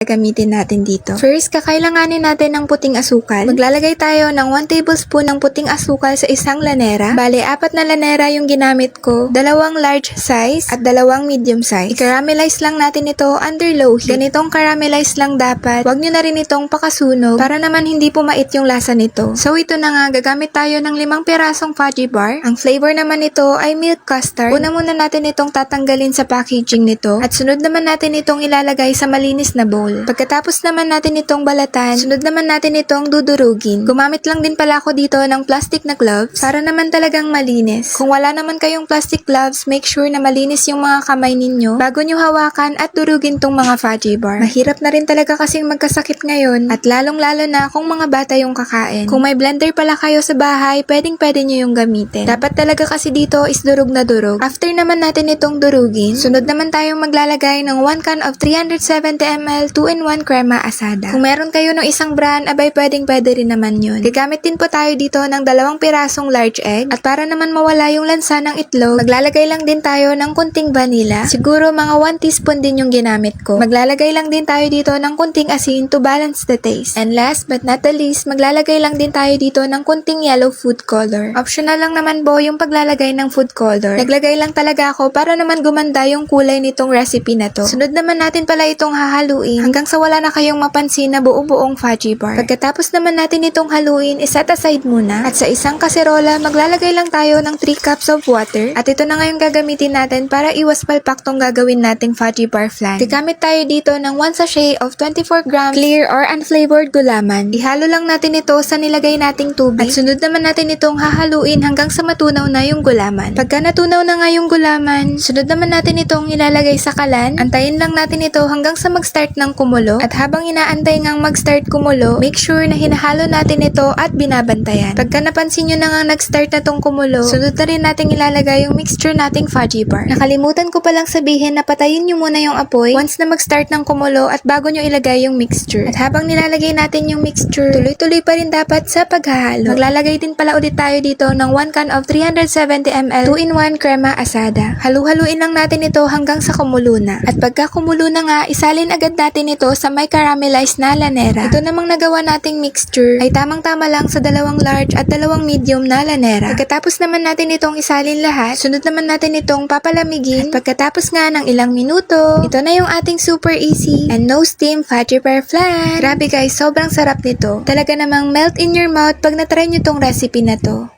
gagamitin natin dito. First, kakailanganin natin ng puting asukal. Maglalagay tayo ng 1 tablespoon ng puting asukal sa isang lanera. Bale, 4 na lanera yung ginamit ko. 2 large size at 2 medium size. I-caramelize lang natin ito under low heat. Ganitong caramelize lang dapat. Huwag nyo na rin itong pakasunog para naman hindi pumait yung lasa nito. So, ito na nga, gagamit tayo ng 5 pirasong fudgy bar. Ang flavor naman nito ay milk custard. Una muna natin itong tatanggalin sa packaging nito at sunod naman natin itong ilalagay sa malinis na bowl. Pagkatapos naman natin itong balatan, sunod naman natin itong dudurugin. Gumamit lang din pala ako dito ng plastic na gloves para naman talagang malinis. Kung wala naman kayong plastic gloves, make sure na malinis yung mga kamay ninyo bago nyo hawakan at durugin tong mga fudgy bar. Mahirap na rin talaga kasing magkasakit ngayon at lalong-lalo na kung mga bata yung kakain. Kung may blender pala kayo sa bahay, pwedeng-pwede nyo yung gamitin. Dapat talaga kasi dito is durug na durug. After naman natin itong durugin, sunod naman tayong maglalagay ng 1 can of 370 ml 2-in-1 crema asada. Kung meron kayo ng isang brand, abay pwedeng-pwede rin naman yun. Gagamit din po tayo dito ng 2 pirasong large egg at para naman mawala yung lansa ng itlog, maglalagay lang din tayo ng kunting vanilla. Siguro mga 1 teaspoon din yung ginamit ko. Maglalagay lang din tayo dito ng kunting asin to balance the taste. And last but not the least, maglalagay lang din tayo dito ng kunting yellow food color. Optional lang naman po yung paglalagay ng food color. Naglagay lang talaga ako para naman gumanda yung kulay nitong recipe na to. Sunod naman natin pala itong hahaluin hanggang sa wala na kayong mapansin na buo-buong fudgy bar. Pagkatapos naman natin itong haluin, iset aside muna. At sa isang kaserola, maglalagay lang tayo ng 3 cups of water. At ito na ngayon gagamitin natin para iwas palpak tong gagawin nating fudgy bar flan. Gagamit tayo dito ng 1 sachet of 24 grams clear or unflavored gulaman. Ihalo lang natin ito sa nilagay nating tubig. At sunod naman natin itong hahaluin hanggang sa matunaw na yung gulaman. Pagka natunaw na nga yung gulaman, sunod naman natin itong ilalagay sa kalan. Antayin lang natin ito hanggang sa mag-start ng kumulo. At habang inaantay ngang mag-start kumulo, make sure na hinahalo natin ito at binabantayan. Pagka napansin nyo na nga nag-start na tong kumulo, sunod na rin natin ilalagay yung mixture nating fudgy bar. Nakalimutan ko palang sabihin na patayin nyo muna yung apoy once na mag-start ng kumulo at bago nyo ilagay yung mixture. At habang nilalagay natin yung mixture, tuloy-tuloy pa rin dapat sa paghahalo. Maglalagay din pala ulit tayo dito ng 1 can of 370 ml 2-in-1 crema asada. Halu-haluin lang natin ito hanggang sa kumulo na. At pagka kumulo na nga, isalin agad natin ito sa may caramelized na lanera. Ito namang nagawa nating mixture ay tamang-tama lang sa 2 large at 2 medium na lanera. Pagkatapos naman natin itong isalin lahat, sunod naman natin itong papalamigin. At pagkatapos nga ng ilang minuto, ito na yung ating super easy and no steam fudgy bar flan. Grabe guys, sobrang sarap nito. Talaga namang melt in your mouth pag natry nyo tong recipe na to.